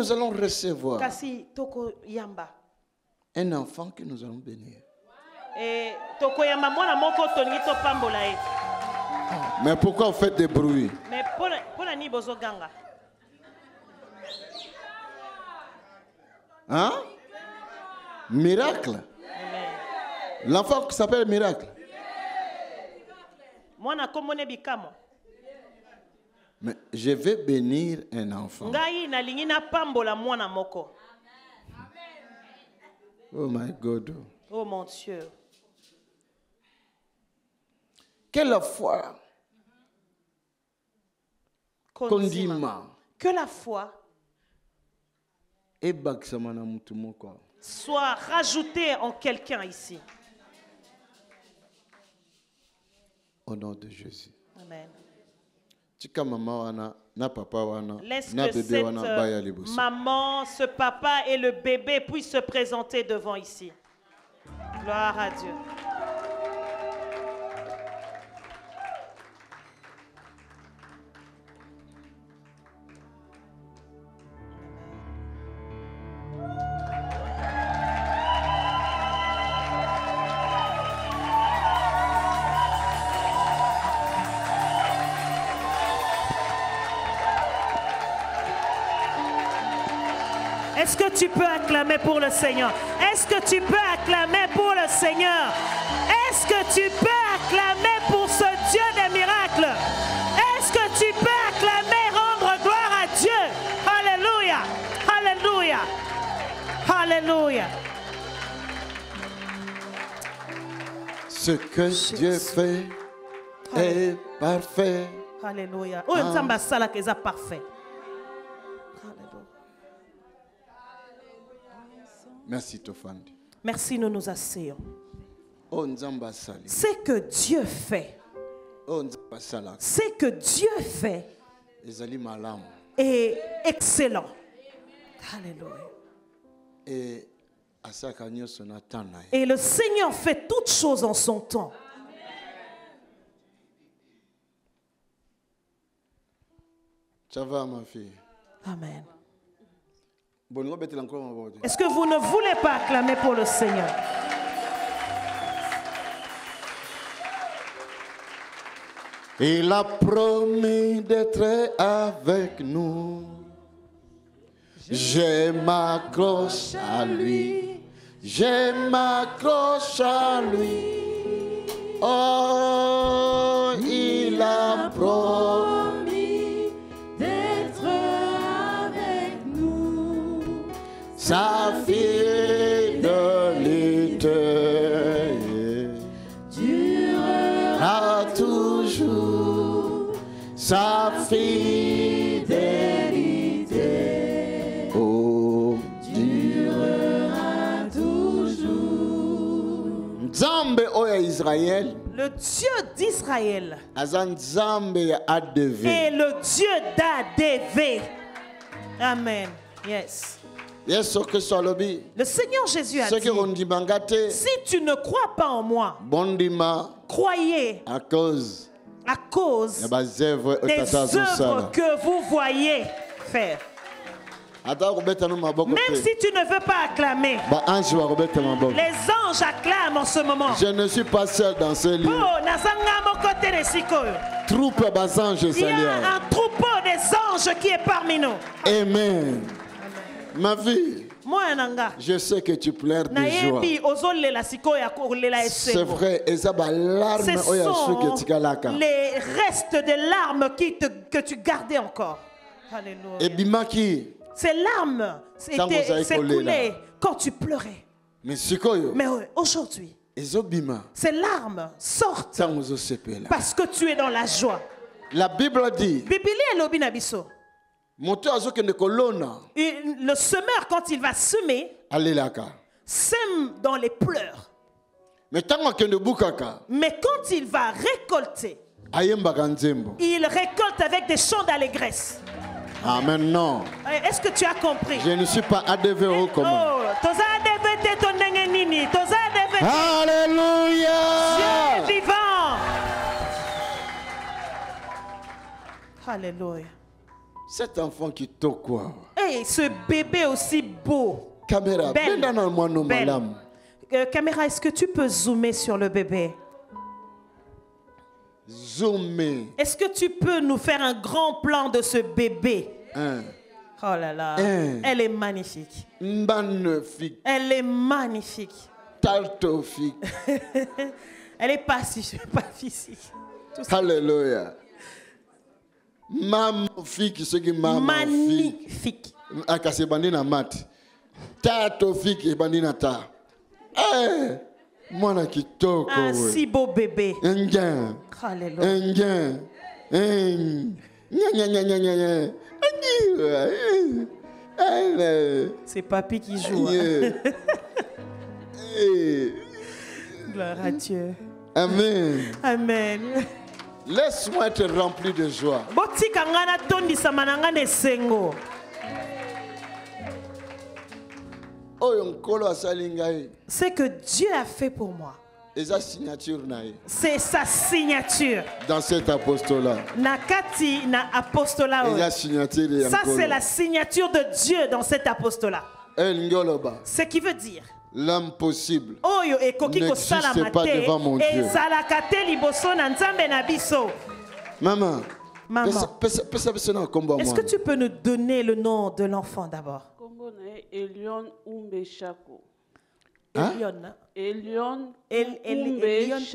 nous allons recevoir kasi toko yamba. un enfant que nous allons bénir. Toko yamba mwana moko tolingi to pambola ye. Mais pourquoi vous faites des bruits? Mais pona ni bozo ganga. Hein? Miracle. L'enfant qui s'appelle Miracle. Mwana komone bikamo. Mais je vais bénir un enfant. Ngai na lingi na pambola mwana moko. Oh my God. Oh mon Dieu. Quelle foi. Condiment. Que la foi soit rajoutée en quelqu'un ici. Au nom de Jésus. Amen. Laisse que cette maman, ce papa et le bébé puissent se présenter devant ici. Gloire à Dieu. Est-ce que tu peux acclamer pour le Seigneur? Est-ce que tu peux acclamer pour le Seigneur? Est-ce que tu peux acclamer pour ce Dieu des miracles? Est-ce que tu peux acclamer, rendre gloire à Dieu? Alléluia! Alléluia! Alléluia! Ce que Dieu fait est parfait. Alléluia. Oh, Nzamba sala que ça parfait. Merci Tofandi. Merci, nous nous asseyons. Oh, Nzamba sali. Ce que Dieu fait. Oh, Nzamba sala. Ce que Dieu fait Ezali malam. est excellent. Alléluia. Et le Seigneur fait toutes choses en son temps. Ça va, ma fille? Amen. Est-ce que vous ne voulez pas acclamer pour le Seigneur? Il a promis d'être avec nous. Je m'accroche à lui. Je m'accroche à lui. Oh, il a promis d'être avec nous. Sa fidélité durera toujours. Sa fidélité, oh, durera toujours. Nzambe oya Israël. Le Dieu d'Israël est le Dieu d'Adv. Amen. Yes. Le Seigneur Jésus a dit, si tu ne crois pas en moi, croyez à cause des œuvres que vous voyez faire. Même si tu ne veux pas acclamer, les anges acclament en ce moment. Je ne suis pas seul dans ce lieu. Il y a un troupeau des anges qui est parmi nous. Amen. Ma fille, je sais que tu pleures de joie. C'est vrai, ce sont les restes des larmes que tu gardais encore. Alléluia. Ces larmes s'écoulaient quand tu pleurais. Mais aujourd'hui, ces larmes sortent parce que tu es dans la joie. La Bible dit, le semeur, quand il va semer, sème dans les pleurs. Mais quand il va récolter, il récolte avec des chants d'allégresse. Amen. Non. Est-ce que tu as compris? Je ne suis pas ADV au commun. Alléluia. Dieu est vivant. Alléluia. Cet enfant qui te quoi? Regardez ce bébé aussi beau. Caméra, Belle. Belle. Caméra, est-ce que tu peux zoomer sur le bébé? Zoomer. Est-ce que tu peux nous faire un grand plan de ce bébé? Oh là là, elle est magnifique. Magnifique. Elle est magnifique. Taltofique. Elle est pas physique. Alléluia. Magnifique, ce qui magnifique. Akase bandina mat. Taltofique bandina ta. Eh, mwana kitoko. Un si beau bébé. Engien. Alléluia. Engien. C'est papy qui joue. Gloire à Dieu. Amen. Amen. Laisse-moi être rempli de joie. Ce que Dieu a fait pour moi, c'est sa signature. Dans cet apostolat. Ça, c'est la signature de Dieu dans cet apostolat. Ce qui veut dire l'impossible n'existe pas devant mon Dieu. Maman, est-ce que tu peux nous donner le nom de l'enfant d'abord? Elion Umbeshako. Elion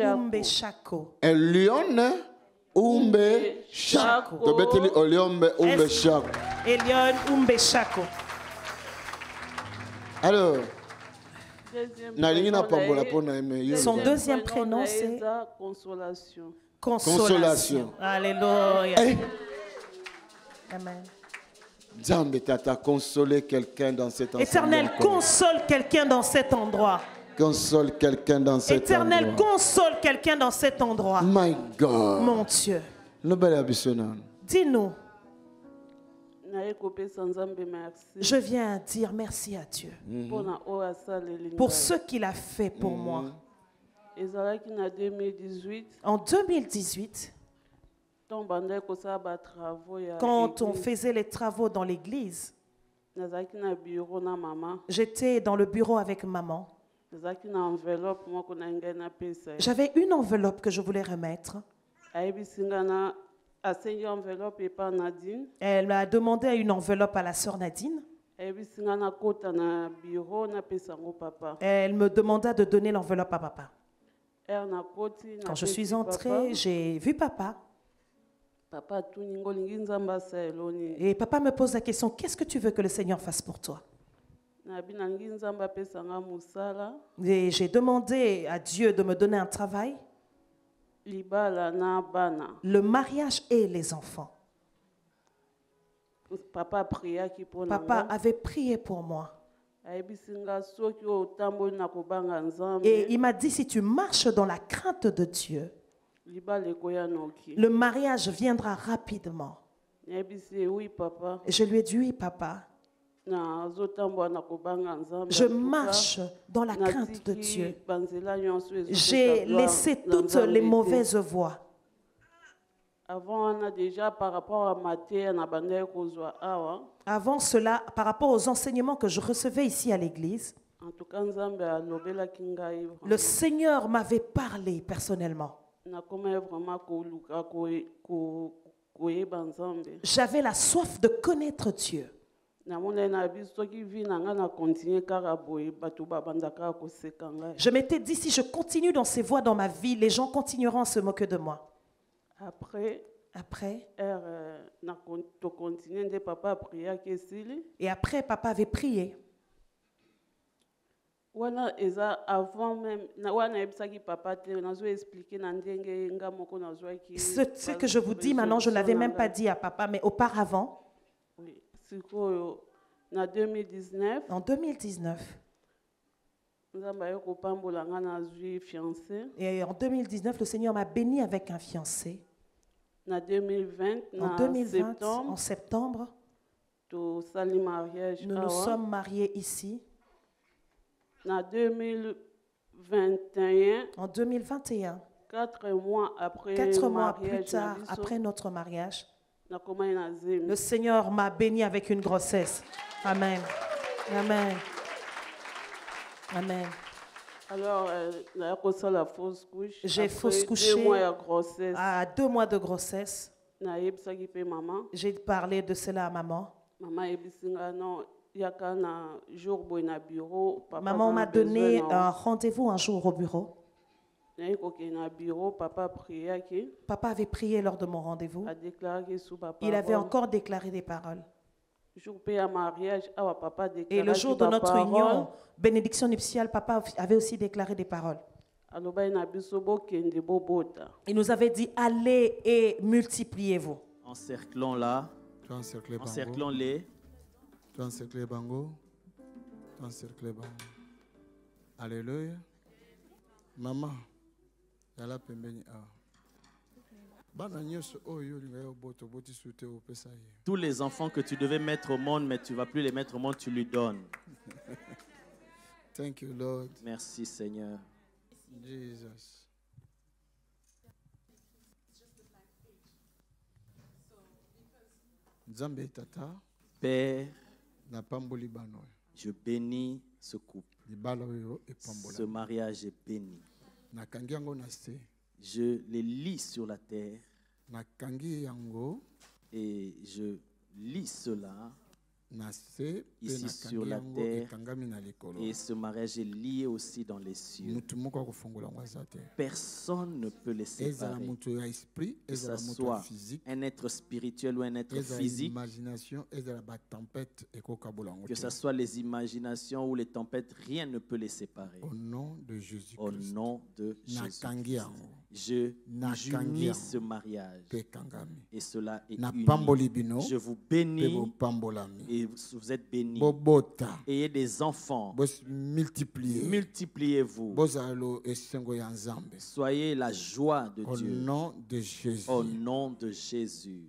Umbeshako. Elion Umbeshako. Elion Umbeshako. Alors, son deuxième prénom, c'est Consolation. Consolation. Alléluia. Hey. Amen. Dieu t'a consolé quelqu'un dans cet endroit. Éternel, console quelqu'un dans cet endroit. Console quelqu'un dans cet endroit. Éternel, console quelqu'un dans cet endroit. My God. Mon Dieu. Dis-nous. Je viens dire merci à Dieu pour ce qu'il a fait pour moi. En 2018, quand on faisait les travaux dans l'église, j'étais dans le bureau avec maman. J'avais une enveloppe que je voulais remettre. Elle m'a demandé une enveloppe à la sœur Nadine. Elle me demanda de donner l'enveloppe à papa. Quand je suis entrée, j'ai vu papa. Et papa me pose la question, qu'est-ce que tu veux que le Seigneur fasse pour toi? Et j'ai demandé à Dieu de me donner un travail. Le mariage et les enfants. Papa avait prié pour moi. Et il m'a dit, si tu marches dans la crainte de Dieu, le mariage viendra rapidement. Et je lui ai dit, oui, papa. Je marche dans la crainte de Dieu. J'ai laissé toutes les mauvaises voies. Avant cela, par rapport aux enseignements que je recevais ici à l'église, le Seigneur m'avait parlé personnellement. J'avais la soif de connaître Dieu. Je m'étais dit, si je continue dans ces voies dans ma vie, les gens continueront à se moquer de moi. Après, et après, papa avait prié. Ce que je vous dis maintenant, je ne l'avais même pas dit à papa, mais auparavant, en 2019, et en 2019, le Seigneur m'a béni avec un fiancé. En 2020, en septembre, nous nous sommes mariés ici. En 2021, 4 mois plus tard, après notre mariage, Le Seigneur m'a béni avec une grossesse. Amen. Amen. Amen. Alors, j'ai fausse couché à 2 mois de grossesse. J'ai parlé de cela à maman. Maman m'a donné un rendez-vous un jour au bureau. Papa avait prié lors de mon rendez-vous. Il avait encore déclaré des paroles. Et le jour de notre union, bénédiction nuptiale, papa avait aussi déclaré des paroles. Il nous avait dit, allez et multipliez-vous. Encerclons-la. Encerclons-les. Alléluia. Maman, yala pembeni a. Tous les enfants que tu devais mettre au monde, mais tu ne vas plus les mettre au monde, tu lui donnes. Thank you, Lord. Merci, Seigneur. Jesus. Nzambe tata. Père, je bénis ce couple. Ce mariage est béni. Je les lis sur la terre et je lis cela ici sur la terre, et ce mariage est lié aussi dans les cieux. Personne ne peut les séparer, que ce soit un être spirituel ou un être physique, que ce soit les imaginations ou les tempêtes, rien ne peut les séparer. Au nom de Jésus. Au nom de Jésus. Je unis ce mariage et cela est uni. Je vous bénis et vous êtes bénis. Ayez des enfants. Multipliez-vous. Soyez la joie de Dieu. Au nom de Jésus. Au nom de Jésus.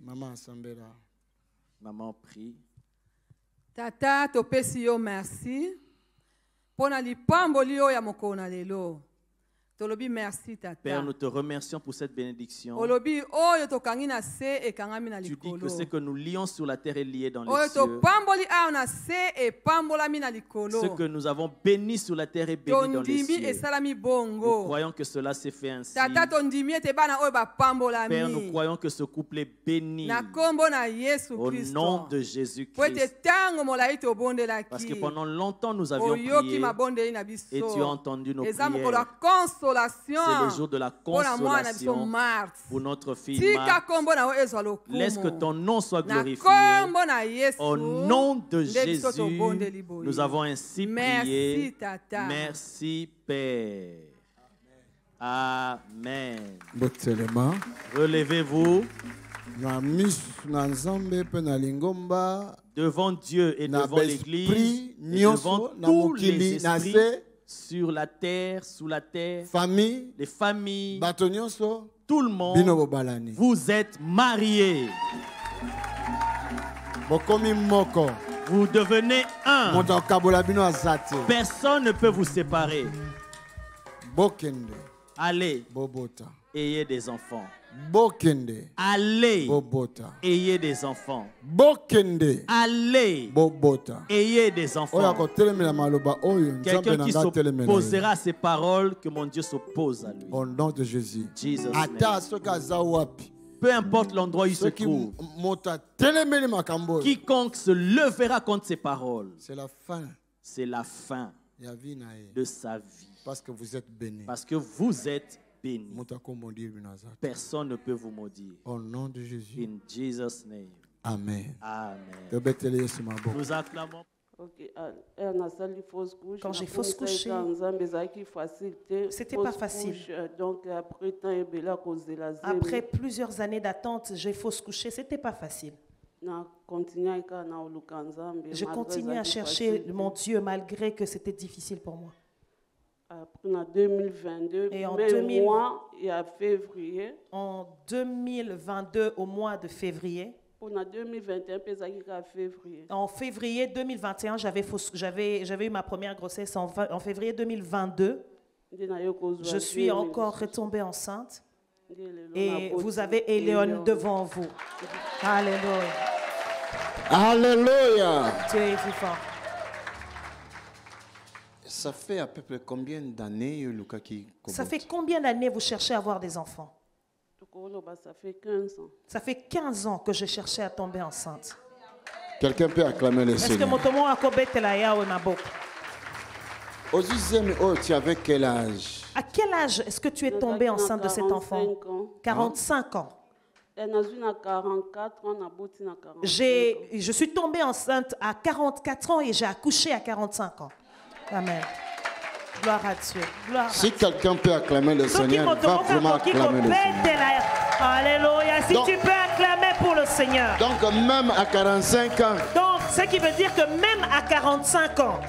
Maman prie. Tata topesi yo merci. Pona lipamboli yo ya mokona lelo. Père, nous te remercions pour cette bénédiction. Tu dis que ce que nous lions sur la terre est lié dans les cieux. Ce que nous avons béni sur la terre est béni dans les cieux. Nous croyons que cela s'est fait ainsi. Père, nous croyons que ce couple est béni au nom de Jésus-Christ. Parce que pendant longtemps nous avions prié et tu as entendu nos prières. C'est le jour de la consolation pour notre fille Marthe. Laisse que ton nom soit glorifié. Au nom de Jésus, nous avons ainsi prié. Merci, Père. Amen. Relevez-vous. Devant Dieu et devant l'Église, et devant tous les esprits sur la terre, sous la terre, famille, les familles, tout le monde, vous êtes mariés. Vous devenez un. Personne ne peut vous séparer. Allez, ayez des enfants. Allez, ayez des enfants. Allez, ayez des enfants. Quelqu'un qui s'opposera à ces paroles, que mon Dieu s'oppose à lui. Au nom de Jésus. Peu importe l'endroit où il se trouve, quiconque se levera contre ces paroles, c'est la fin de sa vie. Parce que vous êtes bénis. Parce que vous êtes bénis. Personne ne peut vous maudire. Au nom de Jésus. In Jesus' name. Amen. Amen. Nous acclamons. Quand j'ai fausse couché, c'était pas facile. Après plusieurs années d'attente, j'ai fausse couché, c'était pas facile. Je continuais à chercher mon Dieu malgré que c'était difficile pour moi. Et en 2022, au mois de février, en février 2021, j'avais eu ma première grossesse. En février 2022, je suis encore retombée enceinte. Et vous avez Elion devant vous. Alléluia. Alléluia. Dieu est vivant. Ça fait à peu près combien d'années, Lucas, Ça fait combien d'années vous cherchez à avoir des enfants? Ça fait 15 ans. Ça fait 15 ans que je cherchais à tomber enceinte. Quelqu'un peut acclamer le Seigneur. Au 10e, tu avais quel âge? À quel âge est-ce que tu es tombée enceinte de cet enfant? 45 ans. Je suis tombée enceinte à 44 ans et j'ai accouché à 45 ans. Amen. Gloire à Dieu. Si quelqu'un peut acclamer le Seigneur, va vraiment acclamer le Seigneur. Alléluia. Si tu peux acclamer pour le Seigneur. Donc même à 45 ans. Donc ce qui veut dire que même à 45 ans.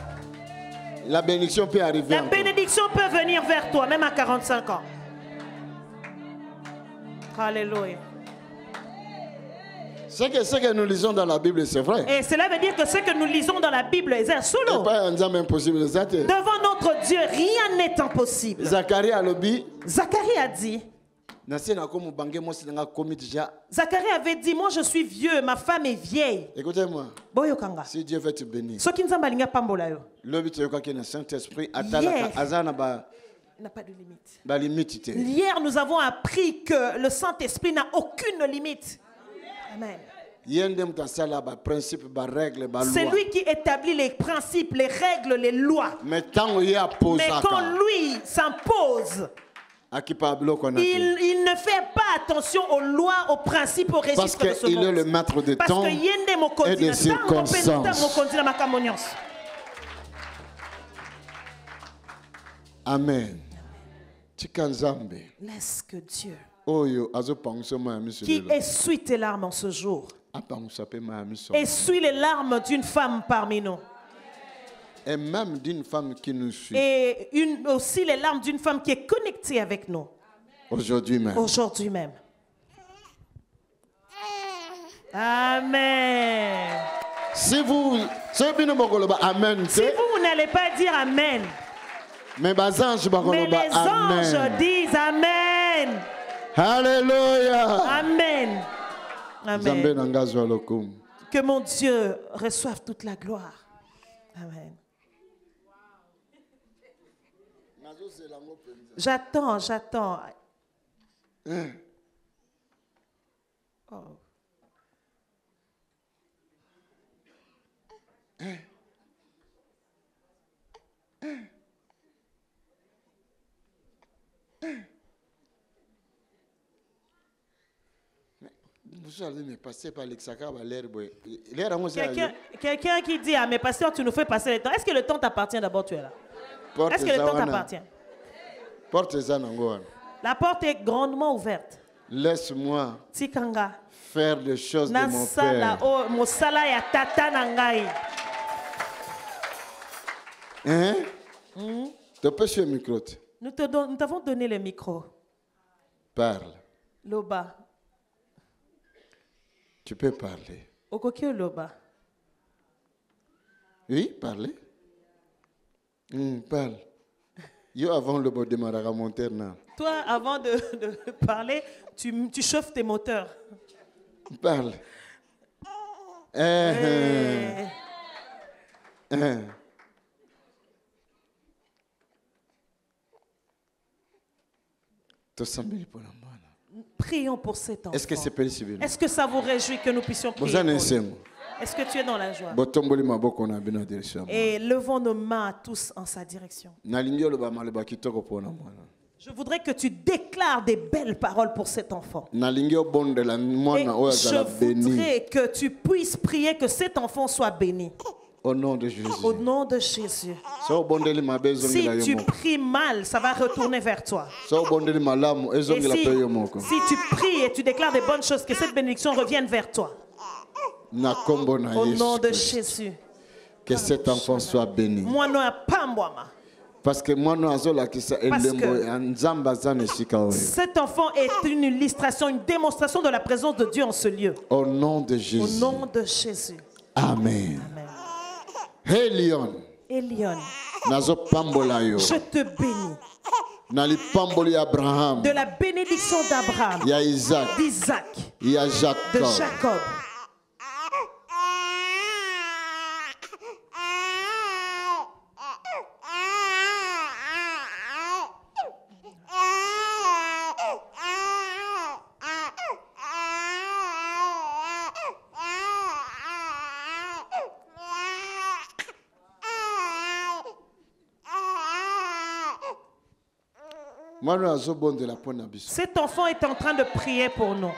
La bénédiction peut arriver. La bénédiction peut venir vers toi, même à 45 ans. Alléluia. Ce que nous lisons dans la Bible, c'est vrai. Et cela veut dire que ce que nous lisons dans la Bible est solo. Devant notre Dieu, rien n'est impossible. Zacharie a dit. Zacharie avait dit, moi je suis vieux, ma femme est vieille. Écoutez-moi. Si Dieu veut te bénir. N'a pas de limite. Hier, nous avons appris que le Saint-Esprit n'a aucune limite. Amen. C'est lui qui établit les principes, les règles, les lois. Mais quand lui s'impose, il ne fait pas attention aux lois, aux principes, aux registres de ce monde. Parce qu'il est le maître de temps et des circonstances. Amen. Laisse que Dieu, qui essuie tes larmes en ce jour, essuie les larmes d'une femme parmi nous. Et même d'une femme qui nous suit. Et aussi les larmes d'une femme qui est connectée avec nous. Aujourd'hui même. Aujourd'hui même. Amen. Si vous n'allez pas dire Amen, mais les anges disent Amen. Alléluia. Amen. Amen. Que mon Dieu reçoive toute la gloire. Amen. J'attends. Oh. Quelqu'un qui dit, ah mais pasteur, tu nous fais passer le temps. Est-ce que le temps t'appartient d'abord, tu es là? Est-ce que le temps t'appartient? La porte est grandement ouverte. Laisse-moi faire les choses de mon Père. Nous t'avons donné le micro. Parle. Loba. Tu peux parler. Loba. Oui, parlez. Parle. Yo, avant le mot démarrage à monter là. Toi, avant de parler, tu chauffes tes moteurs. Parle. Prions pour cet enfant. Est-ce que c'est possible? Est-ce que ça vous réjouit que nous puissions prier pour lui? Est-ce que tu es dans la joie? Et levons nos mains tous en sa direction. Je voudrais que tu déclares des belles paroles pour cet enfant. Et je voudrais que tu puisses prier que cet enfant soit béni. Au nom de Jésus. Au nom de Jésus. Si tu pries mal, ça va retourner vers toi. Et si tu pries et tu déclares des bonnes choses, que cette bénédiction revienne vers toi. Au nom de Jésus. Que cet enfant soit béni. Parce que cet enfant est une illustration, une démonstration de la présence de Dieu en ce lieu. Au nom de Jésus. Au nom de Jésus. Amen. Elion. Je te bénis. de la bénédiction d'Abraham, d'Isaac, de Jacob. Cet enfant est en train de prier pour nous.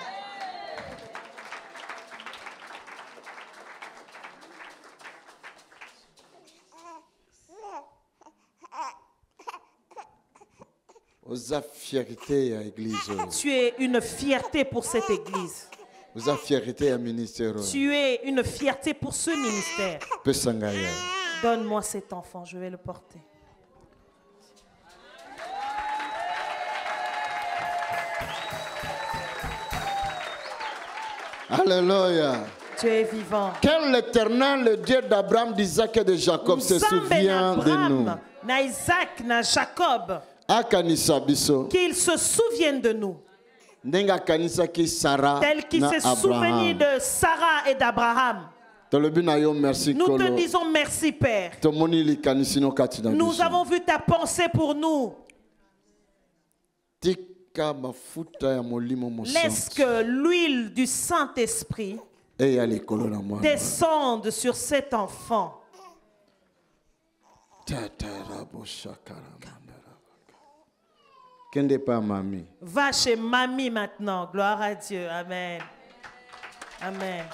Tu es une fierté pour cette église. Tu es une fierté pour ce ministère. Donne-moi cet enfant, je vais le porter. Alléluia. Tu es vivant. Quel l'Éternel, le Dieu d'Abraham, d'Isaac et de Jacob, se souvient de nous. Na Isaac, na Jacob. Qu'il se souvienne de nous. Tel qu'il s'est souvenu de Sarah et d'Abraham. Nous te disons merci, Père. Nous avons vu ta pensée pour nous. Laisse que l'huile du Saint-Esprit descende sur cet enfant. Va chez mamie maintenant. Gloire à Dieu. Amen. Amen.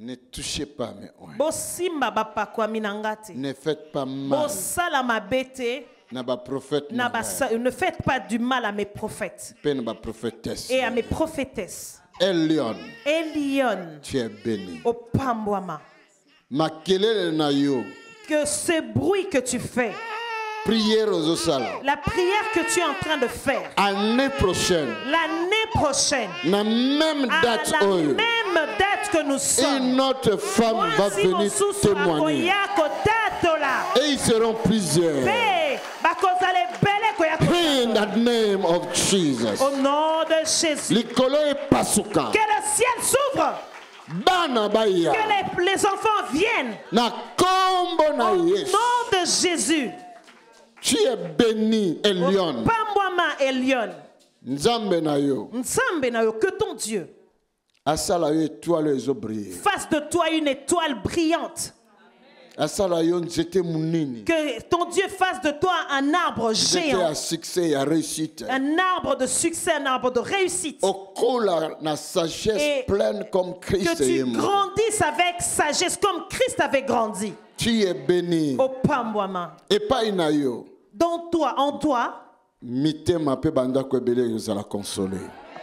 Ne touchez pas mes oins. Ne faites pas mal. Ne faites pas du mal à mes prophètes et à mes prophétesses. Elion, tu es béni. Que ce bruit que tu fais, la prière que tu es en train de faire, l'année prochaine, la même date que nous sommes, une autre femme va venir témoigner. Et ils seront plusieurs. In the name of Jesus. Au nom de Jésus. Que le ciel s'ouvre. Que les enfants viennent. Au nom de Jésus. Tu es béni, Elion. Nzambe na yo, que ton Dieu fasse de toi une étoile brillante. Que ton Dieu fasse de toi un arbre géant. Un arbre de succès, un arbre de réussite. Et que tu grandisses avec sagesse comme Christ avait grandi. Tu es béni. Et pas dans toi, en toi.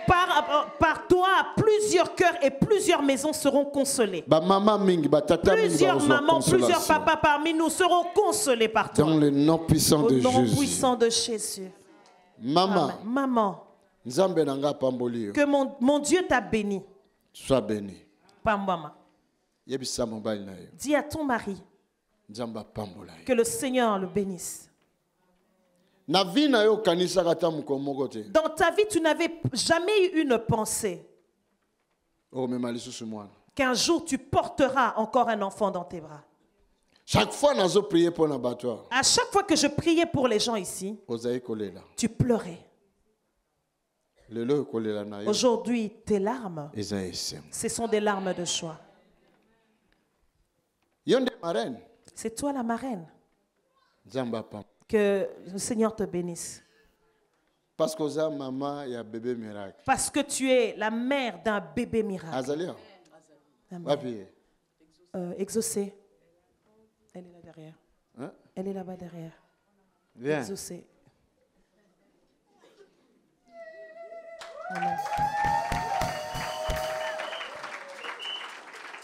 Par toi, plusieurs cœurs et plusieurs maisons seront consolées. Plusieurs mamans, plusieurs papas parmi nous seront consolés par toi. Dans le nom puissant de Jésus. Au nom puissant de Jésus. Maman, que mon Dieu t'a béni. Sois béni. Dis à ton mari que le Seigneur le bénisse. Dans ta vie, tu n'avais jamais eu une pensée qu'un jour tu porteras encore un enfant dans tes bras. À chaque fois que je priais pour les gens ici, tu pleurais. Aujourd'hui, tes larmes, ce sont des larmes de joie. C'est toi la marraine. Que le Seigneur te bénisse. Parce que tu es la mère d'un bébé miracle. Exaucé. Elle est là derrière. Hein? Elle est là-bas derrière. Viens. Exaucé. Amen.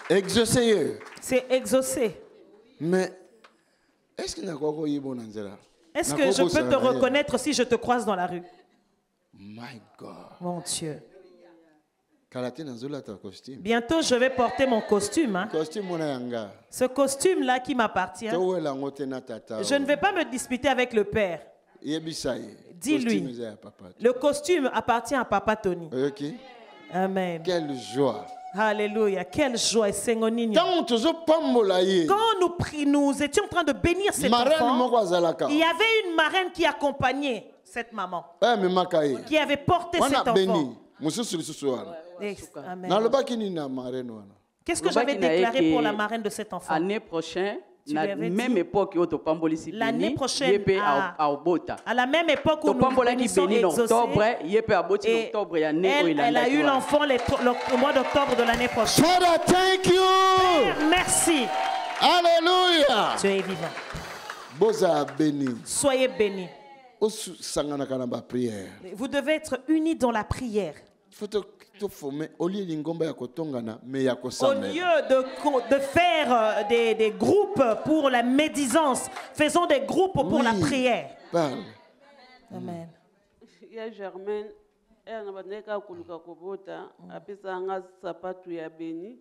Exaucé. C'est exaucé. Mais est-ce que je peux te reconnaître si je te croise dans la rue? My God. Mon Dieu. Bientôt, je vais porter mon costume. Hein. Ce costume-là qui m'appartient. Je ne vais pas me disputer avec le Père. Dis-lui, le costume appartient à Papa Tony. Amen. Quelle joie. Alléluia, quelle joie. Quand nous étions en train de bénir cet enfant, il y avait une marraine qui accompagnait cette maman, qui avait porté cet enfant. Qu'est-ce que j'avais déclaré pour la marraine de cet enfant? L'année prochaine, à la même époque où l'année prochaine, à la même époque où nous bénissons exaucés, elle a eu l'enfant le mois d'octobre de l'année prochaine. Thank you. Père, merci. Alléluia. Tu es vivant. Soyez bénis. Vous devez être unis dans la prière. Au lieu de faire des groupes pour la médisance, faisons des groupes pour la prière. Amen. Il y a Germaine, elle n'a pas de kobota, apesa nga sapatu ya beni.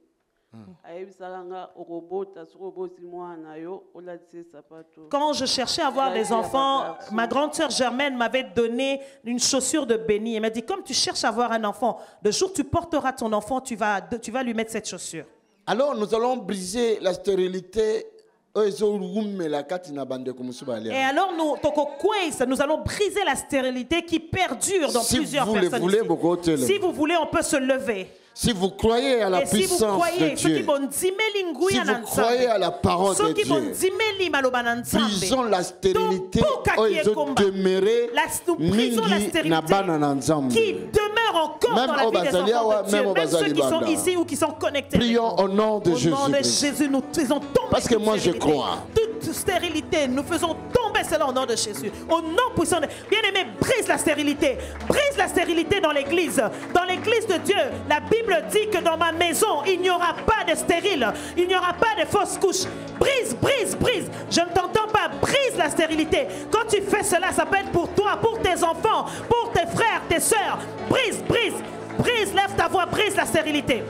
Quand je cherchais à avoir des enfants, ma grande sœur Germaine m'avait donné une chaussure de béni. Elle m'a dit, comme tu cherches à avoir un enfant, le jour où tu porteras ton enfant, tu vas lui mettre cette chaussure. Alors nous allons briser la stérilité. Et alors nous allons briser la stérilité qui perdure dans plusieurs personnes. Si vous voulez, on peut se lever. Si vous croyez à la puissance de Dieu, si vous croyez à la parole de Dieu, brisons la stérilité qui demeure encore dans la vie des enfants de Dieu, même ceux qui sont ici ou qui sont connectés. Prions au nom de Jésus. Au nom de Jésus, nous faisons tomber parce que moi je crois. Toute stérilité, nous faisons tomber cela au nom de Jésus. Au nom puissant de... Bien-aimé, brise la stérilité. Brise la stérilité dans l'église. Dans l'église de Dieu, la Bible dit que dans ma maison, il n'y aura pas de stérile. Il n'y aura pas de fausses couches. Brise, brise, brise. Je ne t'entends pas. Brise la stérilité. Quand tu fais cela, ça peut être pour toi, pour tes enfants, pour tes frères, tes sœurs. Brise, brise, brise. Lève ta voix, brise la stérilité.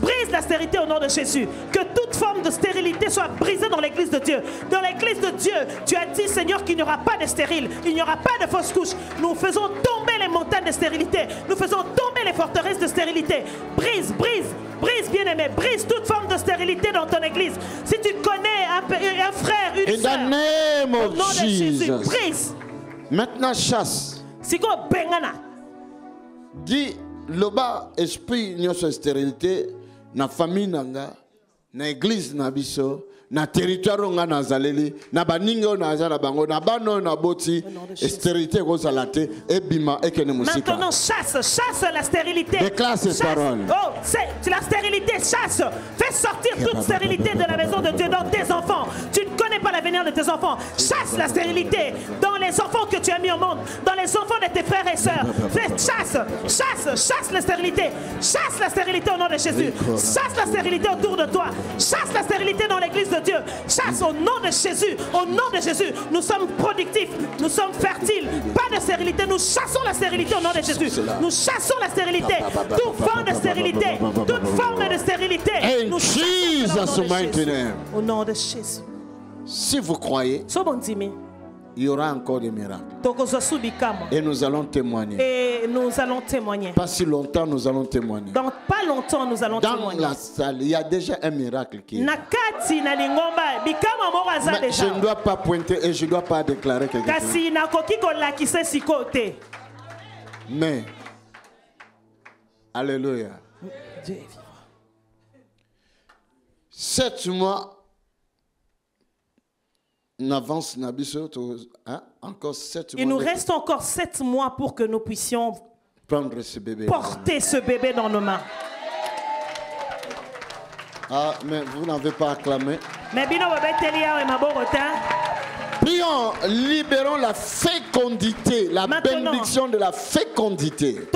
Brise la stérilité au nom de Jésus. Que toute forme de stérilité soit brisée dans l'église de Dieu. Dans l'église de Dieu, tu as dit, Seigneur, qu'il n'y aura pas de stérile. Il n'y aura pas de fausses couches. Nous faisons tomber les montagnes de stérilité. Nous faisons tomber les forteresses de stérilité. Brise, brise, brise, bien-aimé. Brise toute forme de stérilité dans ton église. Si tu connais un frère, une sœur, au nom de Jésus, brise. Maintenant, chasse. Siko bengana. Dis, loba esprit nyoso stérilité. Na famille nanga, na église na biso, na territoire nga na zaleli, na baningo na zala bango, na bano na boti, stérilité rosalate, et bima et kene musika. Maintenant chasse la stérilité. Déclare ces paroles. Oh, c'est la stérilité, chasse. Fais sortir toute stérilité de la maison de Dieu dans tes enfants. Tu ne connais pas l'avenir de tes enfants. Chasse la stérilité dans les enfants que tu as mis au monde, dans les enfants de tes frères et sœurs. Fais chasse la stérilité. Chasse la stérilité au nom de Jésus. Chasse la stérilité autour de toi. Chasse la stérilité dans l'église de Dieu. Chasse au nom de Jésus. Au nom de Jésus. Nous sommes productifs. Nous sommes fertiles. Pas de stérilité. Nous chassons la stérilité au nom de Jésus. Nous chassons la stérilité. Toute forme de stérilité. Toute forme de stérilité. Nous chassons au nom de Jésus. Si vous croyez, il y aura encore des miracles. Et nous allons témoigner. Pas si longtemps, nous allons témoigner. Dans pas longtemps, nous allons témoigner. Dans la salle, il y a déjà un miracle qui est. Mais je ne dois pas pointer et je ne dois pas déclarer quelque chose. Mais, alléluia. 7 mois. Encore 7 mois. Il nous reste encore 7 mois pour que nous puissions prendre ce bébé, porter ce bébé dans nos mains. Ah, mais vous n'avez pas acclamé. Prions, libérons la fécondité, la bénédiction de la fécondité.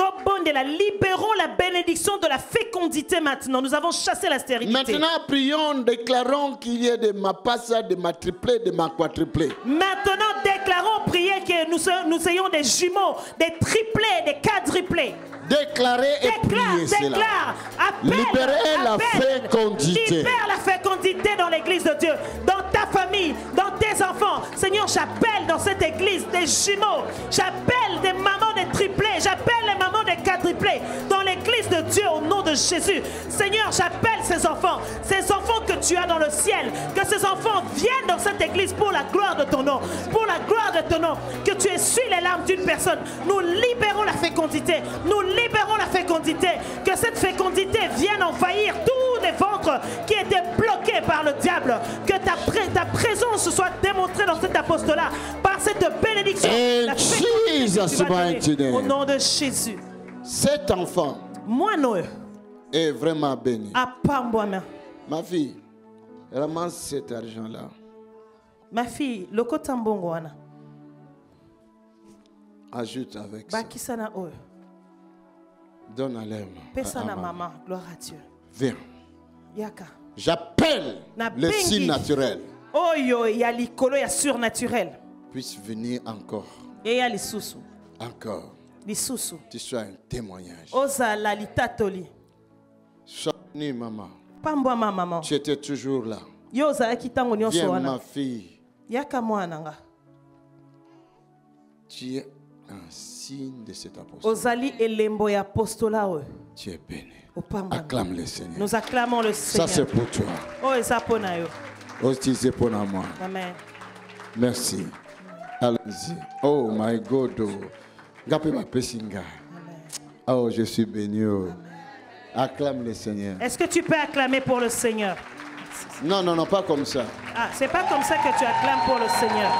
Libérons la bénédiction de la fécondité maintenant. Nous avons chassé la stérilité. Maintenant, prions, déclarons qu'il y ait de ma passa, de ma triplée, de ma quadruplée. Maintenant, déclarons, priez que nous ayons des jumeaux, des triplés, des quadruplés. Déclarez et priez cela. Libérez la fécondité. Libère la fécondité dans l'église de Dieu, dans ta famille, dans tes enfants. Seigneur, j'appelle dans cette église des jumeaux. J'appelle des mamans des triplés. J'appelle les mamans des quadruplés dans l'église de Dieu au nom de Jésus. Seigneur, j'appelle ces enfants que tu as dans le ciel. Que ces enfants viennent dans cette église pour la gloire de ton nom. Pour la gloire de ton nom. Que tu essuies les larmes d'une personne. Nous libérons la fécondité. Nous libérons la fécondité. Que cette fécondité vienne envahir tous les ventres qui étaient bloqués par le diable. Que ta présence soit démontrée dans cet apostolat par cette bénédiction. La fécondité au nom de Jésus. Cet enfant est vraiment béni. Ma fille, ramasse cet argent-là. Ma fille, le kotambongwana. Ajoute avec ça. Donne à l'aime. Maman, gloire à Dieu. Viens. Yaka. J'appelle le signe naturel. Oh yo, il y a l'icolo, il y a surnaturel. Puisse venir encore. Et il y a les sous. Encore. Les sous. Tu sois un témoignage. Oza la litatoli. Sois venue, maman. Pambwa maman. Tu étais toujours là. Yoza kitango nyonso viens, wana. ma fille. Yaka mwana nga. Tu es un signe de cet apostolat. Ozali elembo ya apostolat. Tu es béni. Acclame le Seigneur. Nous acclamons le Seigneur. Ça c'est pour toi. Oh, et ça pour nous. Oh, c'est pour moi. Amen. Merci. Allez-y. Oh my God. Oh, je suis béni. Acclame le Seigneur. Est-ce que tu peux acclamer pour le Seigneur? Non, pas comme ça. Ah, c'est pas comme ça que tu acclames pour le Seigneur.